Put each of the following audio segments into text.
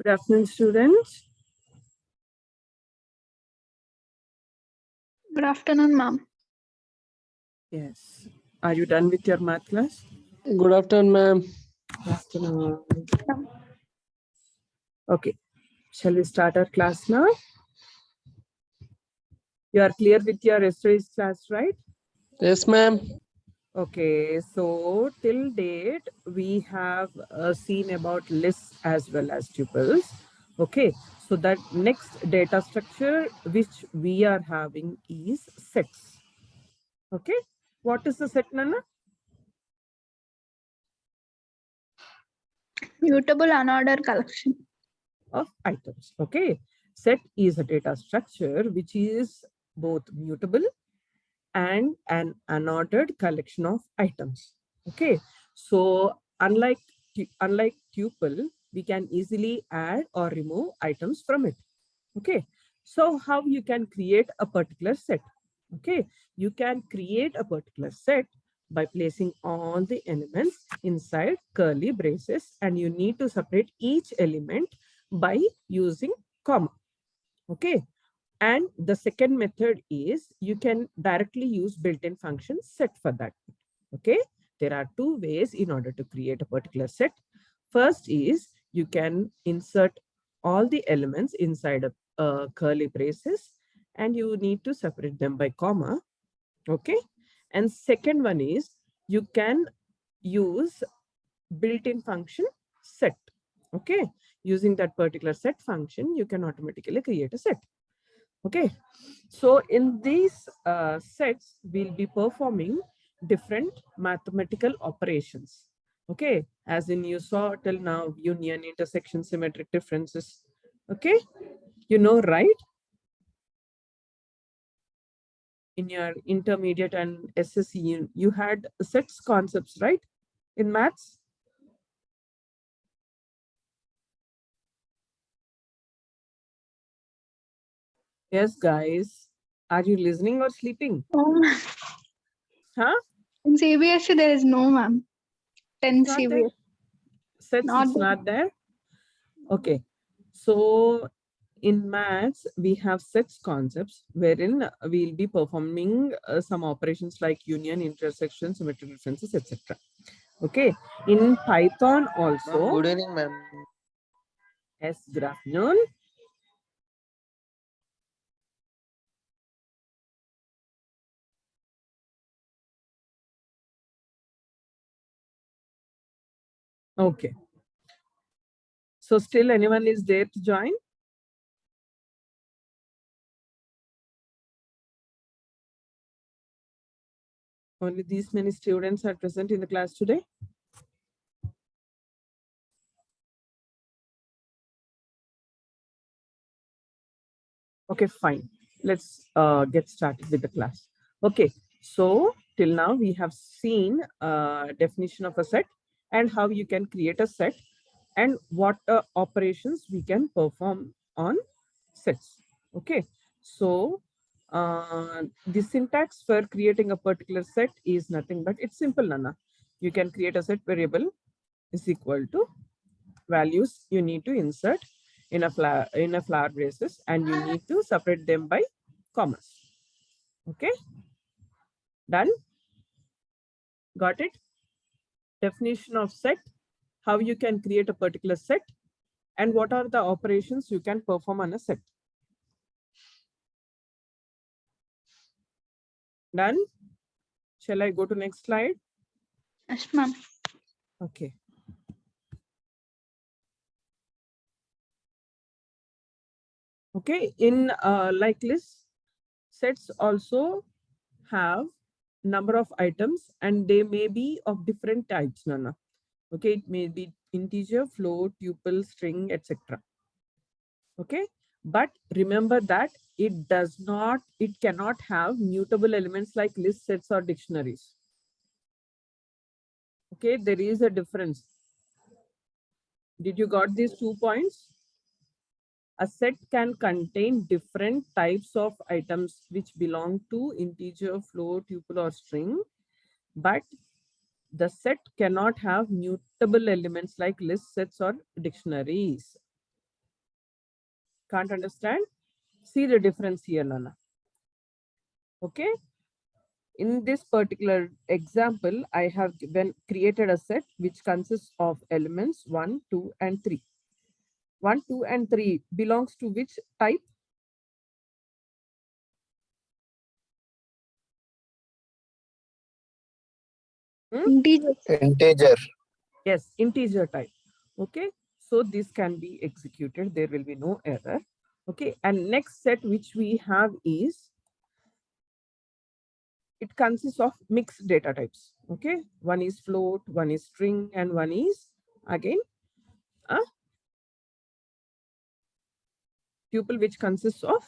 Good afternoon, students. Good afternoon, ma'am. Yes. Are you done with your math class? Good afternoon, ma'am. Good afternoon. Okay. Shall we start our class now? You are clear with your yesterday's class, right? Yes, ma'am. Okay. So till date, we have seen about lists as well as tuples. Okay. So that next data structure which we are having is sets. Okay. What is the set, Nana? Mutable unordered collection. Of items. Okay. Set is a data structure which is both mutable and an unordered collection of items. Okay. So unlike tuple, we can easily add or remove items from it. Okay. So how you can create a particular set? Okay. You can create a particular set by placing all the elements inside curly braces, and you need to separate each element by using comma. Okay. And the second method is you can directly use built-in function set for that. Okay. There are two ways in order to create a particular set. First is you can insert all the elements inside a curly braces, and you need to separate them by comma. Okay. And second one is you can use built-in function set. Okay. Using that particular set function, you can automatically create a set. Okay. So in these sets, we'll be performing different mathematical operations. Okay. As in you saw till now, union, intersection, symmetric differences. Okay. You know, right? In your intermediate and SSE, you had sets concepts, right? In maths. Yes, guys. Are you listening or sleeping? Oh, Huh? in CBSE, there is no, ma'am. 10 It's not there. CBSE. Sets, Not it's there. not there. Okay. So in maths, we have sets concepts wherein we'll be performing some operations like union, intersection, symmetric differences, etc. Okay. In Python also. Good evening, ma'am. Yes, good afternoon. Okay. So still anyone is there to join? Only these many students are present in the class today? Okay, fine. Let's get started with the class. Okay, so till now we have seen definition of a set and how you can create a set and what operations we can perform on sets. Okay, so the syntax for creating a particular set is nothing but it's simple, Nana. You can create a set variable is equal to values you need to insert in a flower braces, and you need to separate them by commas. Okay, done. Got it? Definition of set, how you can create a particular set, and what are the operations you can perform on a set. Done. Shall I go to next slide? Yes, ma'am. Okay. Okay, in like list, sets also have number of items and they may be of different types, Nana. Okay, it may be integer, float, tuple, string, etc. Okay, but remember that it cannot have mutable elements like list, sets, or dictionaries. Okay, there is a difference. Did you got these 2 points? A set can contain different types of items which belong to integer, float, tuple, or string, but the set cannot have mutable elements like lists, sets, or dictionaries. Can't understand? See the difference here, Nana. Okay. In this particular example, I have created a set which consists of elements 1, 2, and 3. 1, 2, and 3 belongs to which type? Integer. Integer. Yes, integer type. Okay. So this can be executed. There will be no error. Okay. And next set which we have is, it consists of mixed data types. Okay. One is float, one is string, and one is again a tuple which consists of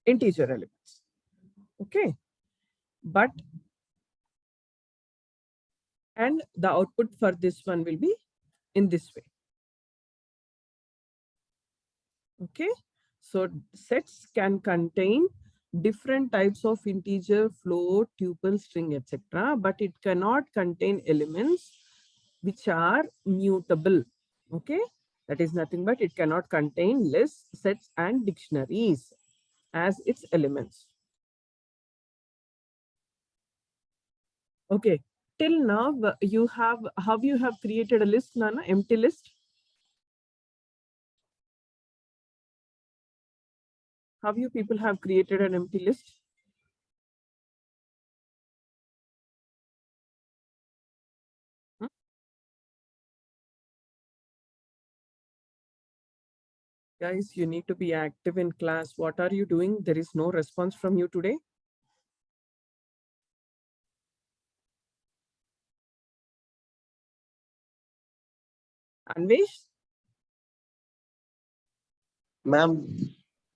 integer elements. Okay. But, and the output for this one will be in this way. Okay. So sets can contain different types of integer, float, tuple, string, etc. But it cannot contain elements which are mutable. Okay. That is nothing but it cannot contain lists, sets, and dictionaries as its elements. Okay. Till now, you have, how you have created a list, Nana? Empty list? How you people have created an empty list? Guys, you need to be active in class. What are you doing? There is no response from you today. Anvesh? Ma'am,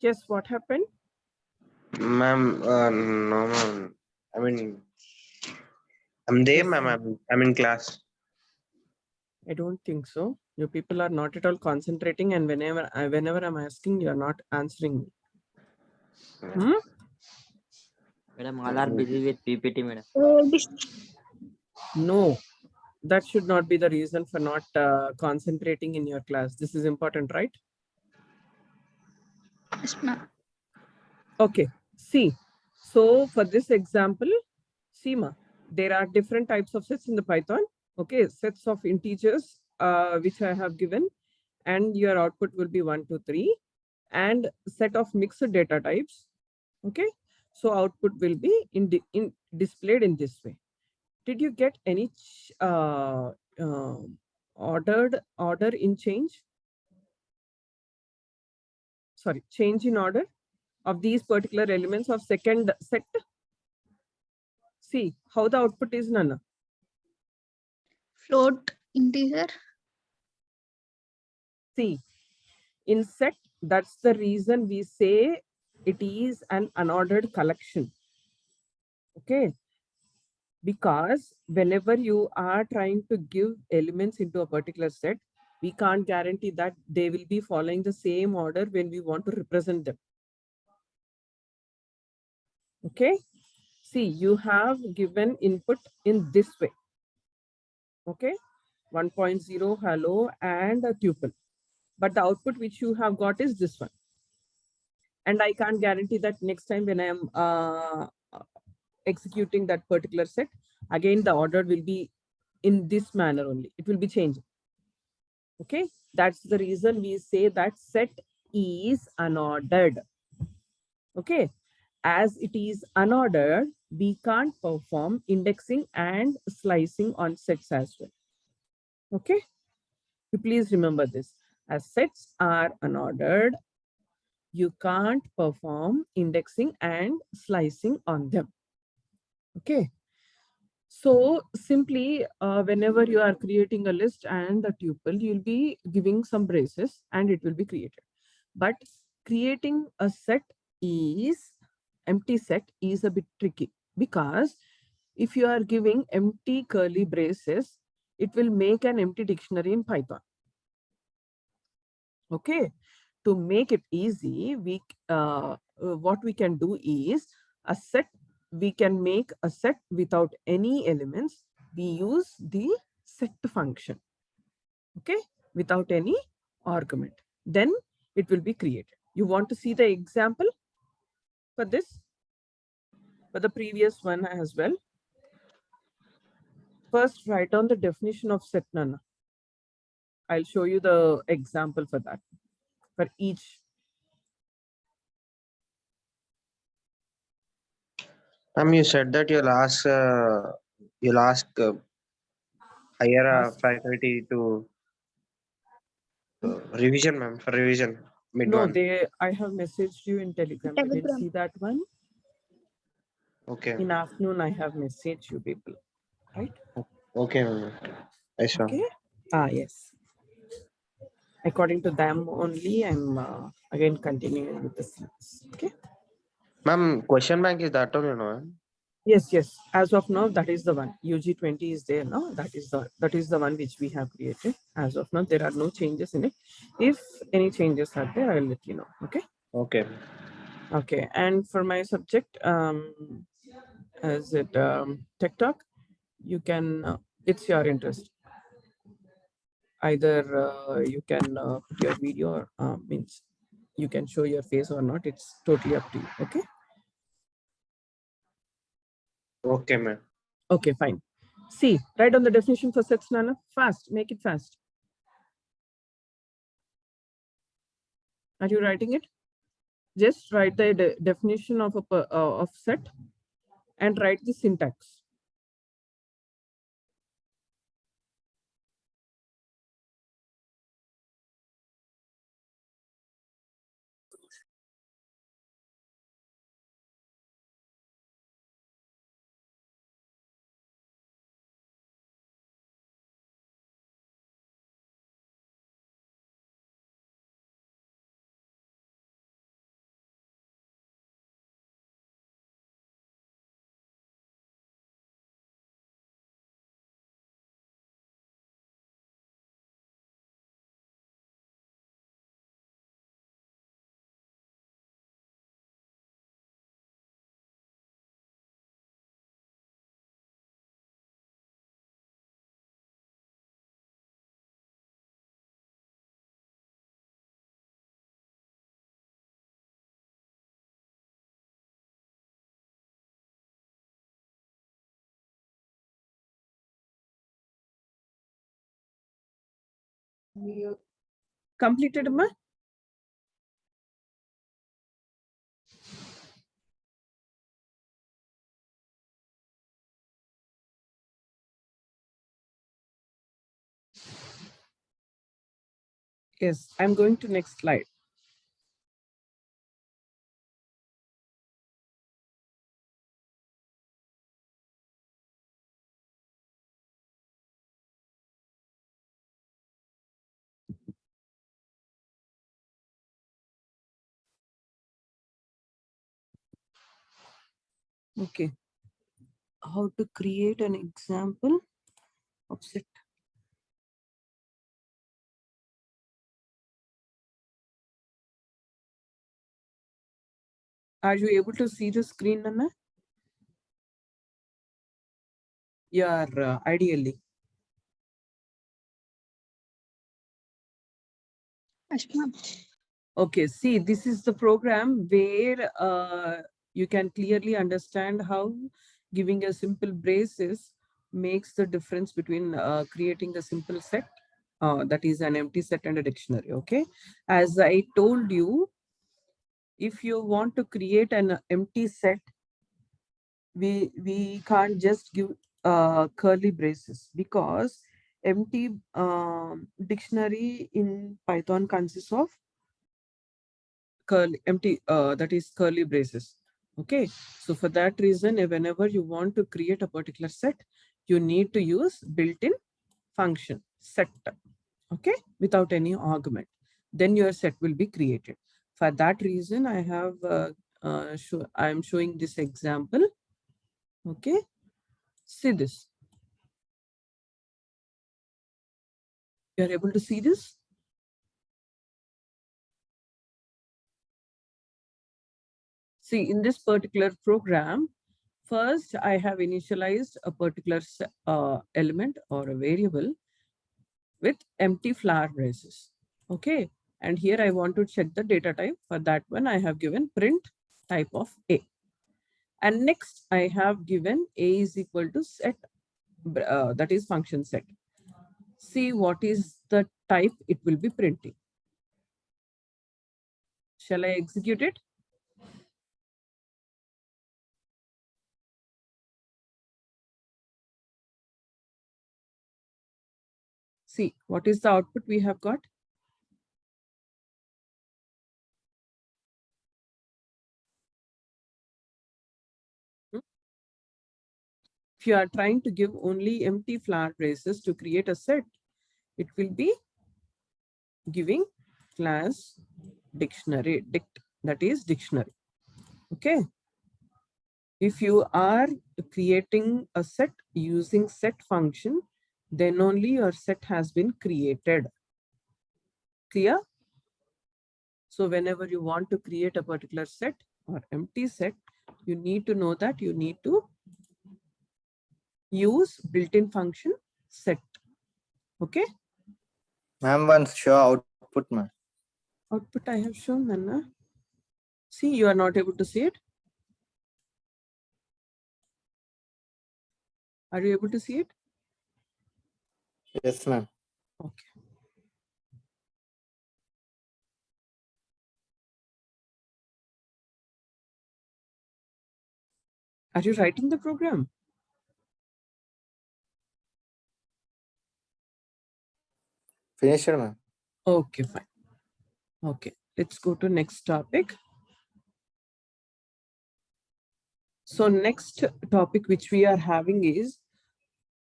Yes, what happened? ma'am, no, ma'am. I mean, I'm there, Yes, ma'am. I'm in class. I don't think so. You people are not at all concentrating, and whenever I'm asking, you are not answering me. Hmm? Madam, all are busy with PPT, madam. No, that should not be the reason for not concentrating in your class. This is important, right? Yes, ma'am. Okay, see. So for this example, Seema, there are different types of sets in the Python. Okay, sets of integers, which I have given, and your output will be 1, 2, 3, and set of mixed data types. Okay, so output will be displayed in this way. Did you get any order in change? Sorry, change in order of these particular elements of second set? See how the output is, Nana. Float, integer. See, in set, that's the reason we say it is an unordered collection. Okay, because whenever you are trying to give elements into a particular set, we can't guarantee that they will be following the same order when we want to represent them. Okay, see, you have given input in this way. Okay, 1.0 hello and a tuple, but the output which you have got is this one, and I can't guarantee that next time when I am executing that particular set, again the order will be in this manner only. It will be changing. Okay, that's the reason we say that set is unordered. Okay, as it is unordered, we can't perform indexing and slicing on sets as well. Okay, you please remember this. As sets are unordered, you can't perform indexing and slicing on them. Okay, so simply whenever you are creating a list and a tuple, you'll be giving some braces and it will be created. But creating a set is, empty set is a bit tricky, because if you are giving empty curly braces, it will make an empty dictionary in Python. Okay, to make it easy, what we can do is a set. We can make a set without any elements. We use the set function. Okay, without any argument. Then it will be created. You want to see the example for this, for the previous one as well? First, write down the definition of set, Nana. I'll show you the example for that, for each. You said that you'll ask higher Ask. faculty to revision, ma'am, for revision mid No, one. I have messaged you in Telegram. You didn't Telegram. see that one? Okay. In afternoon, I have messaged you people, right? Okay, ma'am. I saw. Okay. Yes. According to them only, I'm again continuing with the syllabus. Okay. Ma'am, question bank is that only, no? Ma'am? Yes, yes. As of now, that is the one. UG 20 is there now. That is the one which we have created. As of now, there are no changes in it. If any changes are there, I will let you know. Okay. Okay. Okay. And for my subject, is it Tech Talk? You can. It's your interest. Either you can put your video or means you can show your face or not. It's totally up to you. Okay. Okay, ma'am. Okay, fine. See, write down the definition for sets, Nana. Fast, make it fast. Are you writing it? Just write the definition of of set and write the syntax. Completed, ma? Yes, I'm going to next slide. Okay. How to create an example of set. Are you able to see the screen, Nana? Yeah, ideally. Yes, ma'am. Okay, see, this is the program where you can clearly understand how giving a simple braces makes the difference between creating a simple set, that is an empty set and a dictionary, okay? As I told you, if you want to create an empty set, we can't just give curly braces because empty dictionary in Python consists of that is curly braces. Okay, so for that reason, whenever you want to create a particular set, you need to use built-in function set, okay, without any argument. Then your set will be created. For that reason, I have I am showing this example. Okay, see this. You are able to see this. See, in this particular program, first I have initialized a particular element or a variable with empty flower braces. Okay, And here I want to check the data type. For that one, I have given print type of A. And next, I have given A is equal to set, that is function set. See what is the type it will be printing. Shall I execute it? See, what is the output we have got? If you are trying to give only empty flower braces to create a set, it will be giving class dictionary, that is dictionary. Okay. If you are creating a set using set function, then only your set has been created. Clear? So whenever you want to create a particular set or empty set, you need to know that you need to use built-in function set. Okay. Ma'am, once show output, ma'am. Output I have shown, Anna. See, you are not able to see it. Are you able to see it? Yes, ma'am. Okay. Are you writing the program? Finished, ma'am. Okay, fine. Okay, let's go to next topic. So next topic which we are having is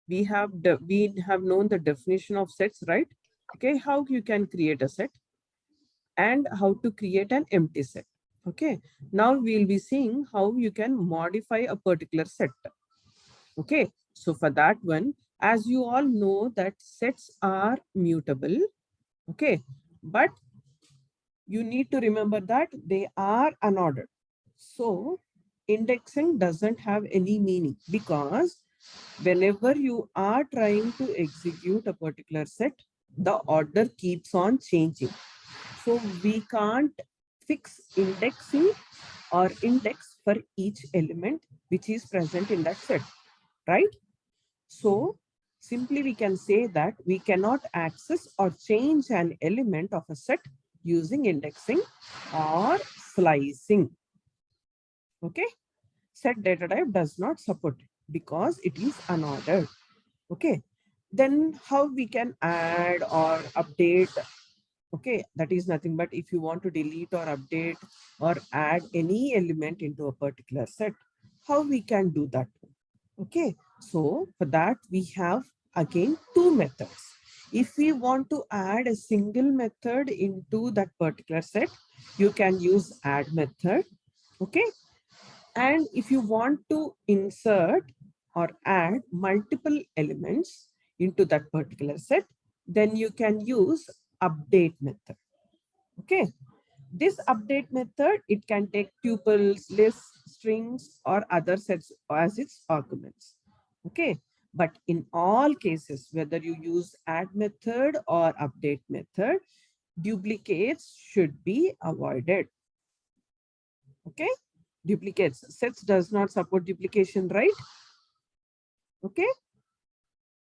we have known the definition of sets, right? Okay, how you can create a set and how to create an empty set. Okay, now we'll be seeing how you can modify a particular set. Okay, so for that one, as you all know that sets are mutable. Okay, but you need to remember that they are unordered. So indexing doesn't have any meaning because whenever you are trying to execute a particular set, the order keeps on changing. So we can't fix indexing or index for each element which is present in that set, right? So simply we can say that we cannot access or change an element of a set using indexing or slicing. Okay. Set data type does not support it because it is unordered. Okay. Then how we can add or update? Okay, that is nothing but if you want to delete or update or add any element into a particular set, how we can do that? Okay, so for that we have again two methods. If we want to add a single method into that particular set, you can use add method. Okay, and if you want to insert or add multiple elements into that particular set, then you can use update method. Okay, this update method, it can take tuples, lists, strings, or other sets as its arguments. Okay, but in all cases, whether you use add method or update method, duplicates should be avoided. Okay, duplicates. Sets does not support duplication, right? Okay,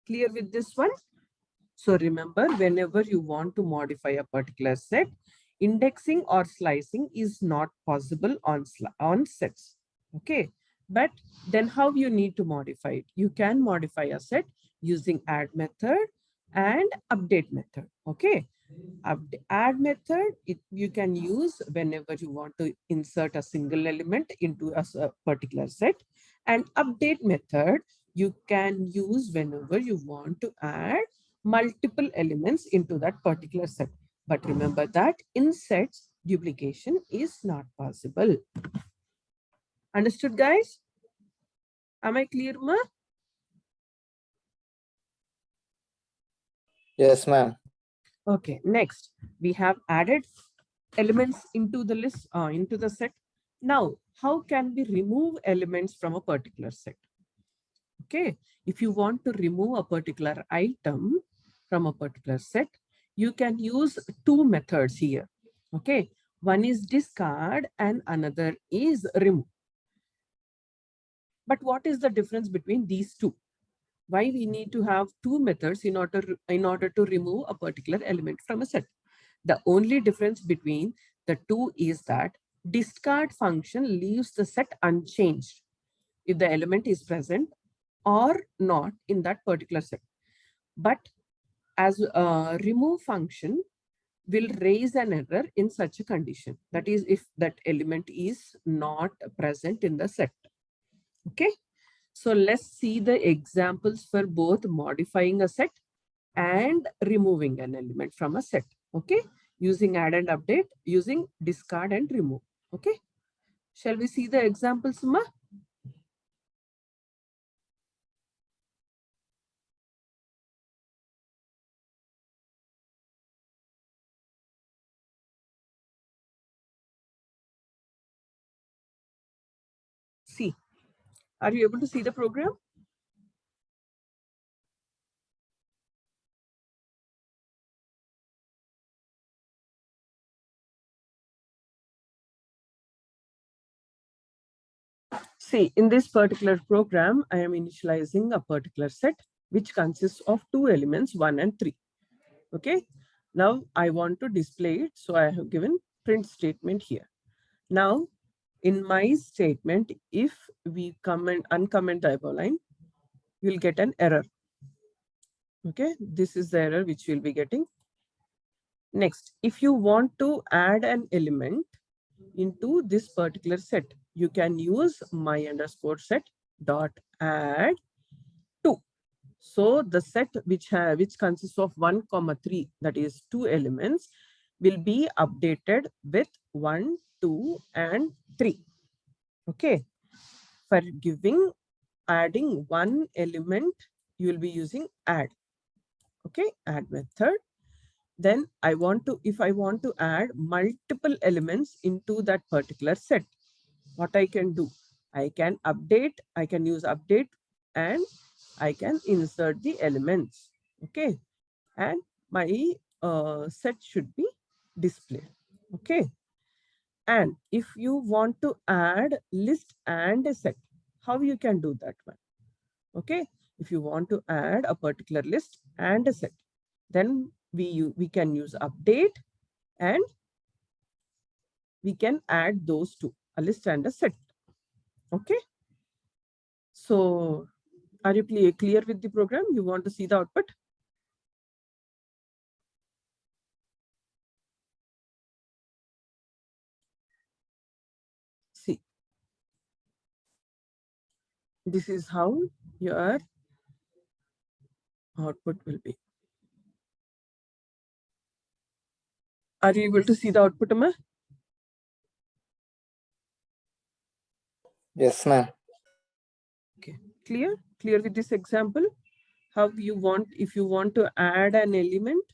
clear with this one? So remember, whenever you want to modify a particular set, indexing or slicing is not possible on sets. Okay, but then how you need to modify it? You can modify a set using add method and update method. Okay, add method you can use whenever you want to insert a single element into a particular set, and update method you can use whenever you want to add multiple elements into that particular set. But remember that in sets, duplication is not possible. Understood, guys? Am I clear, ma? Yes, ma'am. Okay, next, we have added elements into the list, into the set. Now, how can we remove elements from a particular set? Okay, if you want to remove a particular item from a particular set, you can use two methods here. Okay, one is discard and another is remove. But what is the difference between these two? Why we need to have two methods in order to remove a particular element from a set? The only difference between the two is that discard function leaves the set unchanged if the element is present or not in that particular set. But as a remove function will raise an error in such a condition. That is, if that element is not present in the set. Okay. So let's see the examples for both modifying a set and removing an element from a set. Okay. Using add and update, using discard and remove. Okay. Shall we see the examples, Ma? See, are you able to see the program? See, in this particular program, I am initializing a particular set which consists of two elements, 1 and 3. Okay. Now I want to display it. So I have given print statement here. Now in my statement, if we uncomment the above line, you'll get an error. Okay. This is the error which you'll be getting. Next, if you want to add an element into this particular set, you can use my_set dot add 2. So the set which consists of 1, 3, that is 2 elements, will be updated with 1, 2, and 3. Okay. For adding one element, you will be using add. Okay, add method. Then if I want to add multiple elements into that particular set, what I can do? I can use update and I can insert the elements. Okay. And my set should be displayed. Okay. And if you want to add list and a set, how you can do that one? Okay. If you want to add a particular list and a set, then we can use update and we can add those two, a list and a set. Okay. So are you clear with the program? You want to see the output? See, this is how your output will be. Are you able to see the output, Amma? Yes, ma'am. Okay, clear with this example? How you want, if you want to add an element,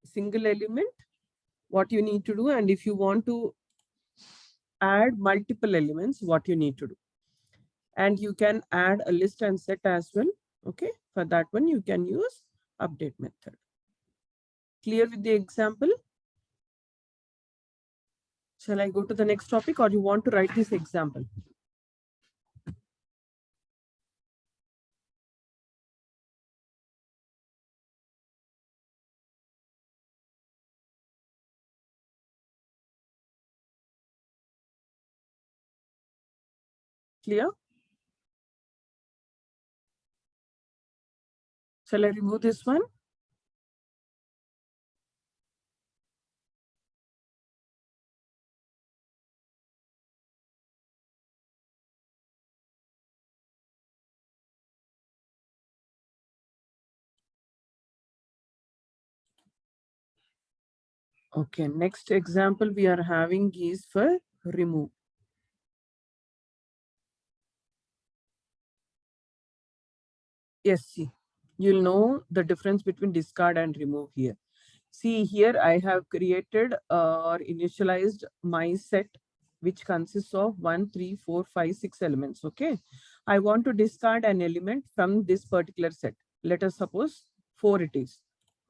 single element, what you need to do, and if you want to add multiple elements, what you need to do. And you can add a list and set as well. Okay, for that one you can use update method. Clear with the example? Shall I go to the next topic, or you want to write this example? Clear? Shall I remove this one? Okay, next example we are having is for remove. Yes, see, you'll know the difference between discard and remove here. See here, I have created or initialized my set, which consists of 1, 3, 4, 5, 6 elements. Okay. I want to discard an element from this particular set. Let us suppose 4 it is.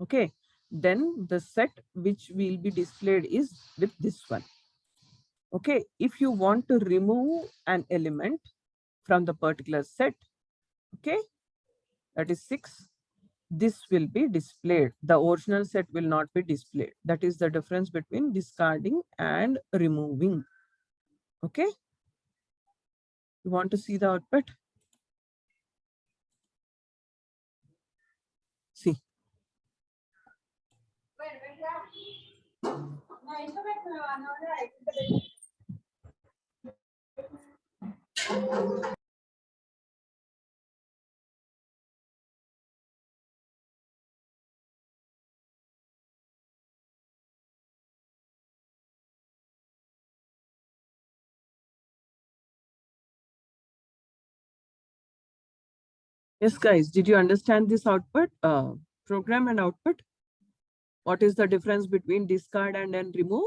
Okay. then the set which will be displayed is with this one. Okay, if you want to remove an element from the particular set, okay, that is 6, this will be displayed. The original set will not be displayed. That is the difference between discarding and removing. Okay, you want to see the output? See. Yes, guys, did you understand this output, program and output? What is the difference between discard and then remove?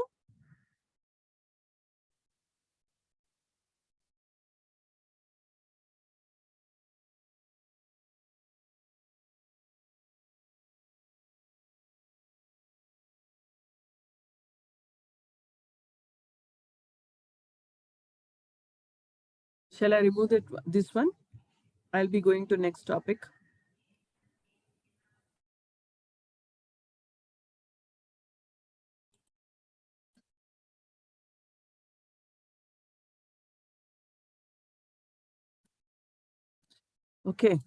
Shall I remove this one? I'll be going to next topic. Okay.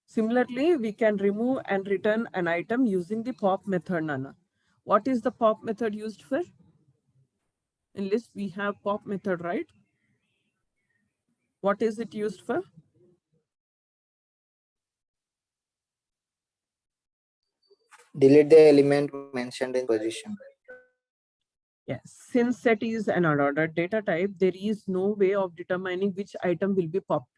Similarly, we can remove and return an item using the pop method, Nana. What is the pop method used for? In list, we have pop method, right? What is it used for? Delete the element mentioned in position. Yes, since set is an unordered data type, there is no way of determining which item will be popped,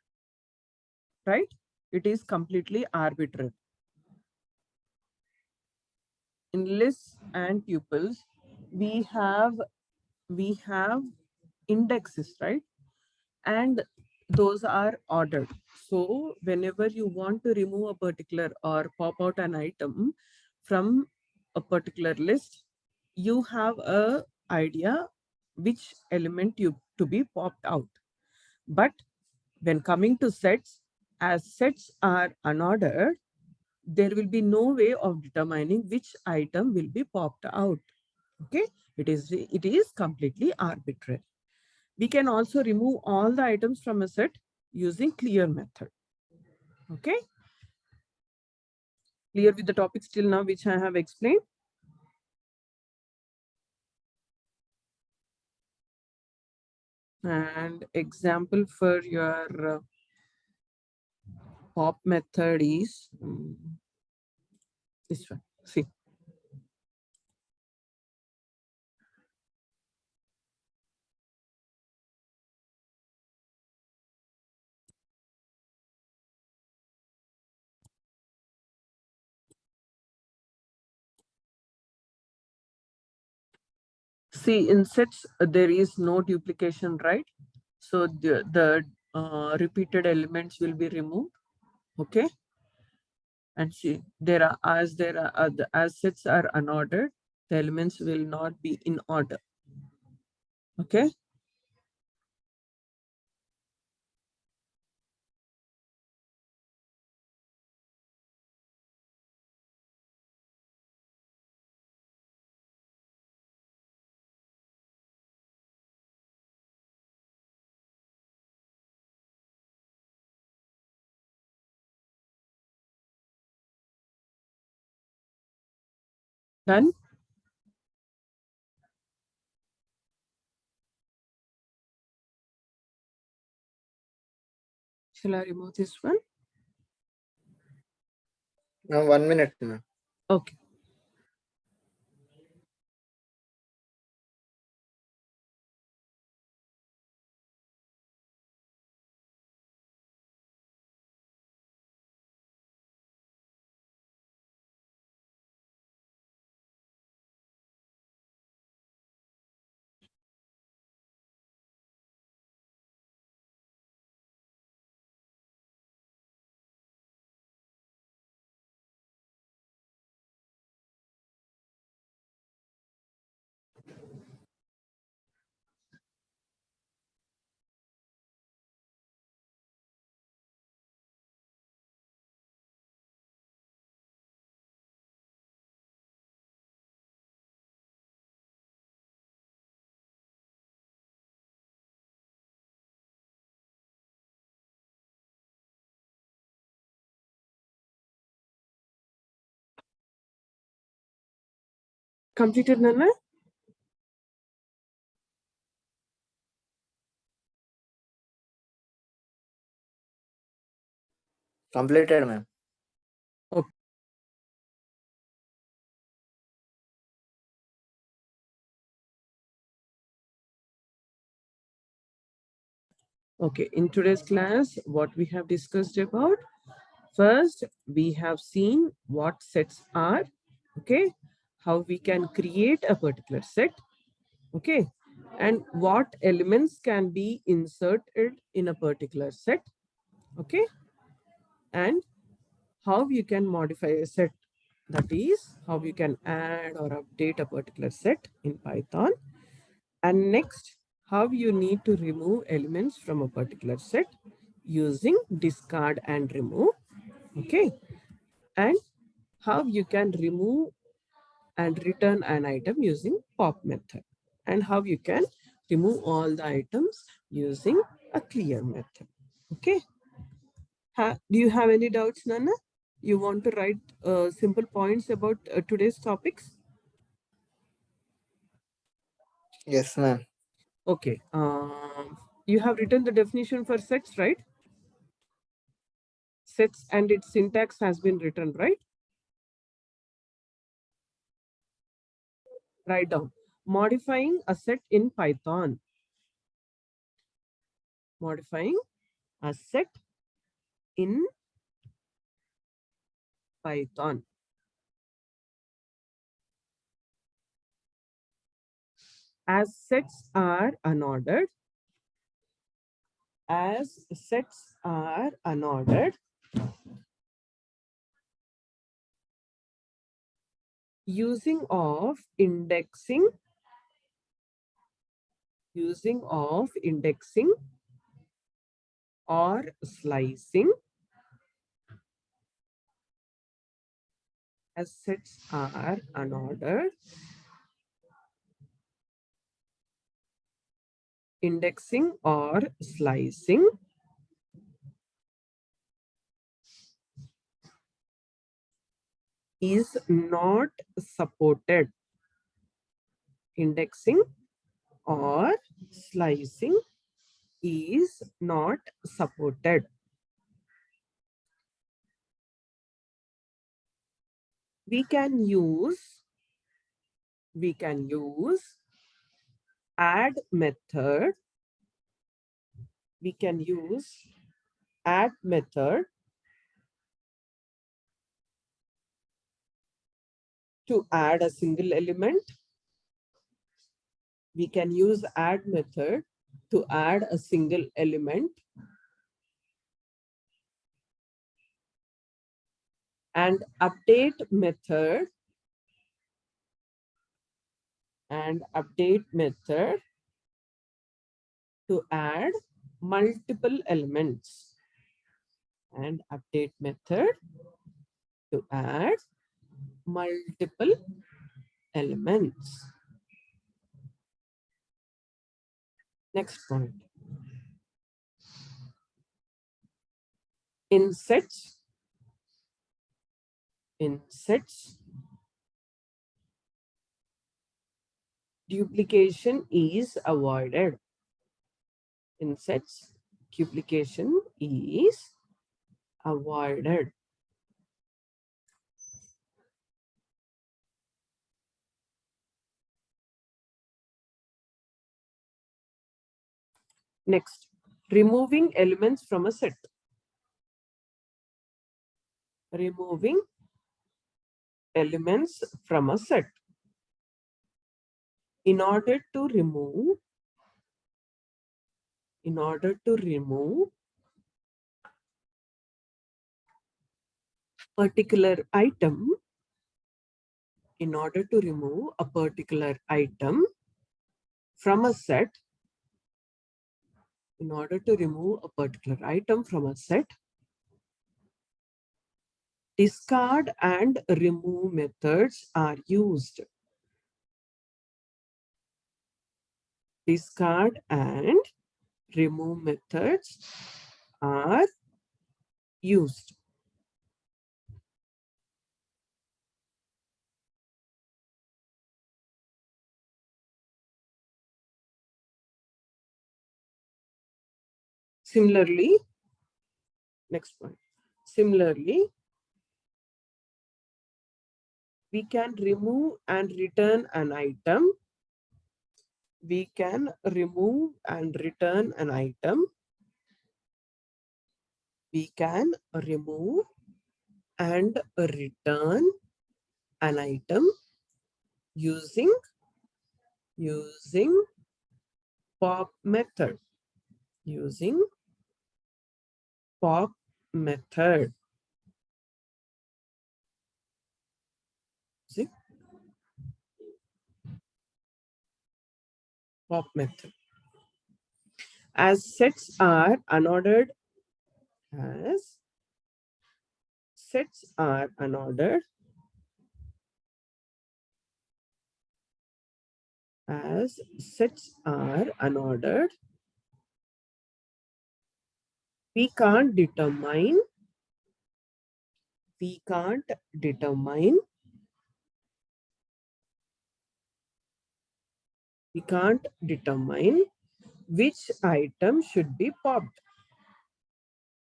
right? It is completely arbitrary. In lists and tuples, we have indexes, right? And those are ordered. So whenever you want to remove a particular or pop out an item from a particular list, you have a idea which element to be popped out. But when coming to sets, as sets are unordered, there will be no way of determining which item will be popped out. Okay, it is completely arbitrary. We can also remove all the items from a set using clear method. Okay, clear with the topic till now which I have explained? And example for your pop method is this one. See. See, in sets, there is no duplication, right? So the repeated elements will be removed. Okay. And see, as sets are unordered, the elements will not be in order. Okay. Done. Shall I remove this one? Now 1 minute, ma'am. Okay. Completed, Nana? Completed, ma'am. Okay. Okay, in today's class, what we have discussed about, first, we have seen what sets are, okay, how we can create a particular set, okay, and what elements can be inserted in a particular set, okay, and how you can modify a set, that is, how you can add or update a particular set in Python. And next, how you need to remove elements from a particular set using discard and remove. Okay. And how you can remove and return an item using pop method. And how you can remove all the items using a clear method. Okay. Do you have any doubts, Nana? You want to write simple points about today's topics? Yes, ma'am. Okay. You have written the definition for sets, right? Sets and its syntax has been written, right? Write down. Modifying a set in Python. Modifying a set in Python. As sets are unordered, using of indexing or slicing, as sets are unordered, indexing or slicing is not supported. Indexing or slicing is not supported. We can use add method. We can use add method to add a single element. We can use add method to add a single element, and update method to add multiple elements, and update method to add multiple elements. Next point. In sets, duplication is avoided. In sets, duplication is avoided. Next, removing elements from a set. Removing elements from a set. In order to remove particular item, in order to remove a particular item from a set, in order to remove a particular item from a set, discard and remove methods are used. Discard and remove methods are used. Similarly, next one. Similarly, we can remove and return an item. We can remove and return an item. We can remove and return an item using pop method. Using pop method. See? Pop method. As sets are unordered, as sets are unordered, as sets are unordered, we can't determine which item should be popped.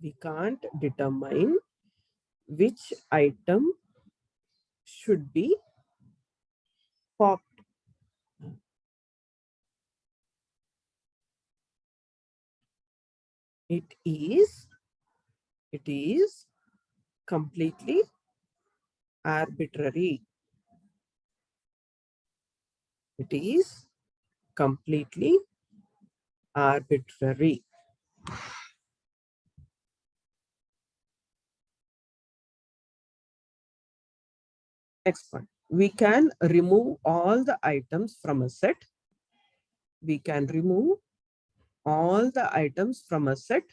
We can't determine which item should be popped. It is completely arbitrary. It is completely arbitrary. Next one. We can remove all the items from a set. We can remove all the items from a set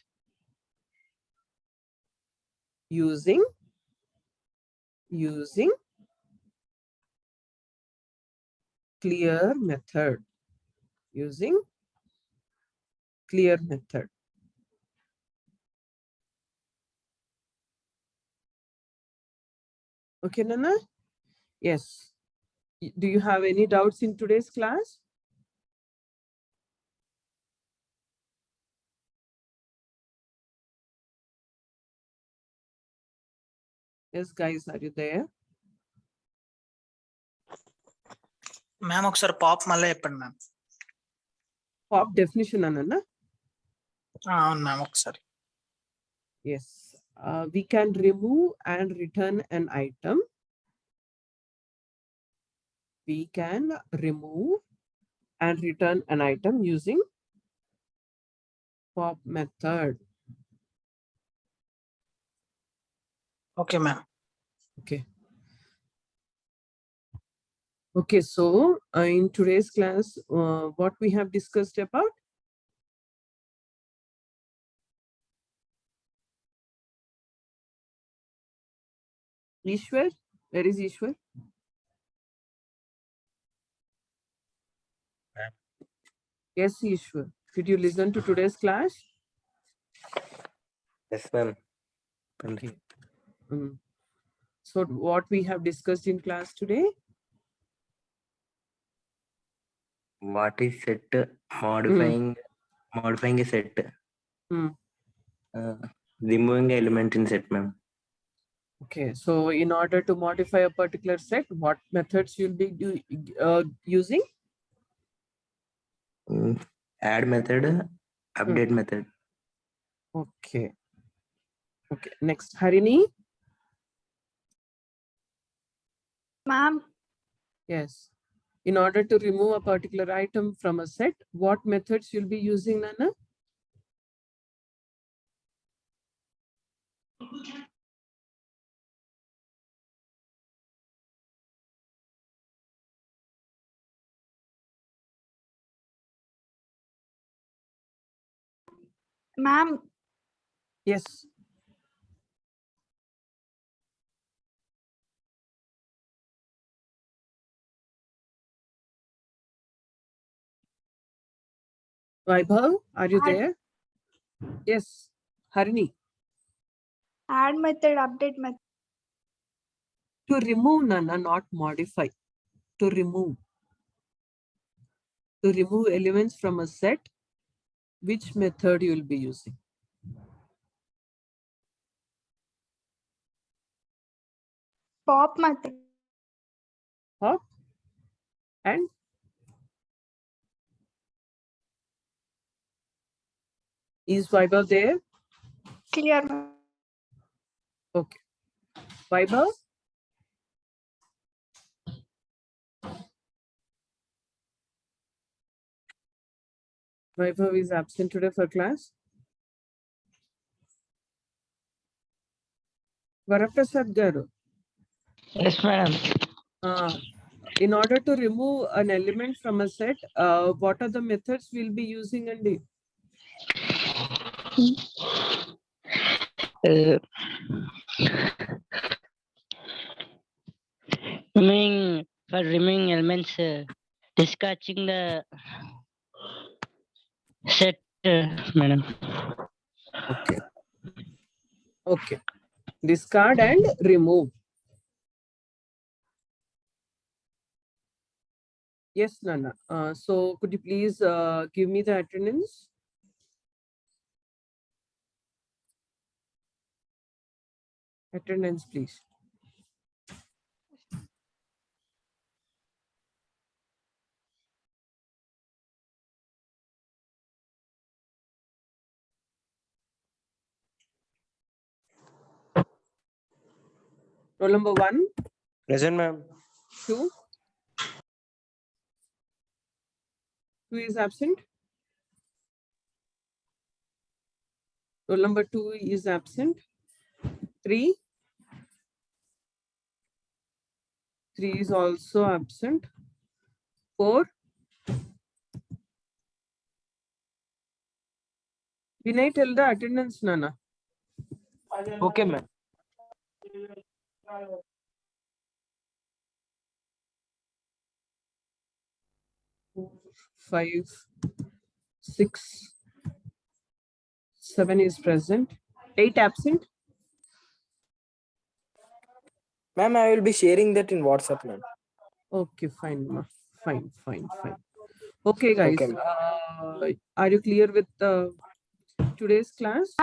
using clear method. Using clear method. Okay, Nana? Yes. Do you have any doubts in today's class? Yes, guys, are you there? Ma'am ఒకసారి pop మళ్ళీ చెప్పండి ma'am. Pop definition, Nana? అవును ma'am ఒకసారి. Yes. We can remove and return an item. We can remove and return an item using pop method. Okay ma'am. Okay. Okay, so in today's class, what we have discussed about? Ishwar, where is Ishwar? Yes, Ishwar. Did you listen to today's class? Yes, ma'am. Okay. So what we have discussed in class today? What is set? Modifying a set. Removing an element in set, ma'am. Okay, so in order to modify a particular set, what methods you'll be using? Add method, update method. Okay. Okay, next, Harini? Ma'am, Yes. In order to remove a particular item from a set, what methods you'll be using, Nana? ma'am, Yes. Vaibhav, are you Add- there? Yes. Harini. add method, update method. To remove, Nana, not modify. To remove. To remove elements from a set, which method you will be using? Pop mate. Pop. And is Vaibhav there? Clear, ma'am. Okay. Vaibhav? Vaibhav is absent today for class. Varaprasad garu. Yes, madam. In order to remove an element from a set, what are the methods we'll be using, Andy? Removing elements, discarding the set, madam. Okay. Okay. Discard and remove. Yes, Nana. So could you please give me the attendance? Attendance, please. Roll number 1, Present, ma'am. 2. 2 is absent. Roll number 2 is absent. 3. 3 is also absent. 4. Vinay, tell the attendance, Nana. Okay, ma'am. 5, 6, 7 is present. 8 absent. Ma'am, I will be sharing that in WhatsApp, ma'am. Okay, fine, ma. Fine. Okay, guys. Okay, Are you clear with today's class?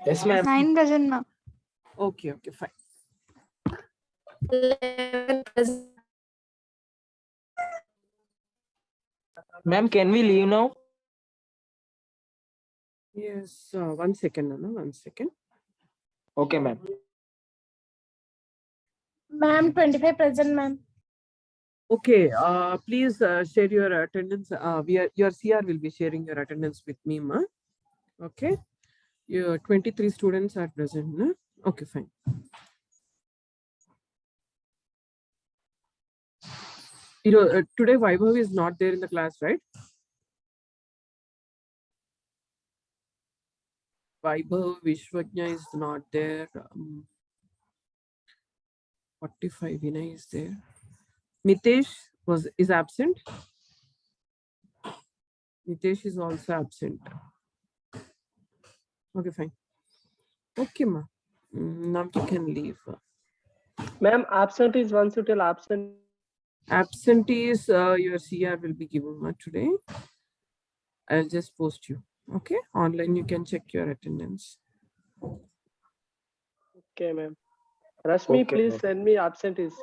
Yes, ma'am. 9 present, ma'am. Okay, fine. Ma'am, can we leave now? Yes, 1 second, Nana, 1 second. Okay, ma'am. Ma'am, 25 present, ma'am. Okay, please share your attendance. Your CR will be sharing your attendance with me, ma. Okay, your 23 students are present, na? Okay, fine. Today Vaibhav is not there in the class, right? Vaibhav Vishwajna is not there. 45 Vinay is there. Mitesh is absent. Mitesh is also absent. Okay, fine. Okay, ma. Now you can leave. Ma'am, absent is once you tell absent. Absentees, your CR will be given today. I'll just post you. Okay, online you can check your attendance. Okay, ma'am. Rashmi, Okay, please ma'am. send me absentees.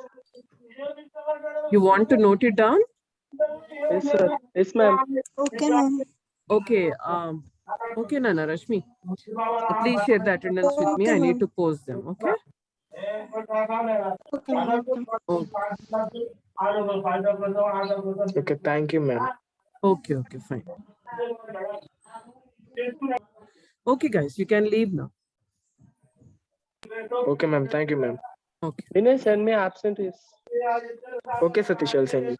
You want to note it down? Yes, sir. Yes, ma'am. Okay, ma'am. Okay. Okay, Nana Rashmi. Please share the attendance with me. Okay, I need ma'am. to post them. Okay. Okay, ma'am. Okay, thank you, ma'am. Okay, fine. Okay, guys, you can leave now. Okay, ma'am. Thank you, ma'am. Okay. Vinay, send me absentees. Okay, Satish, I'll send you.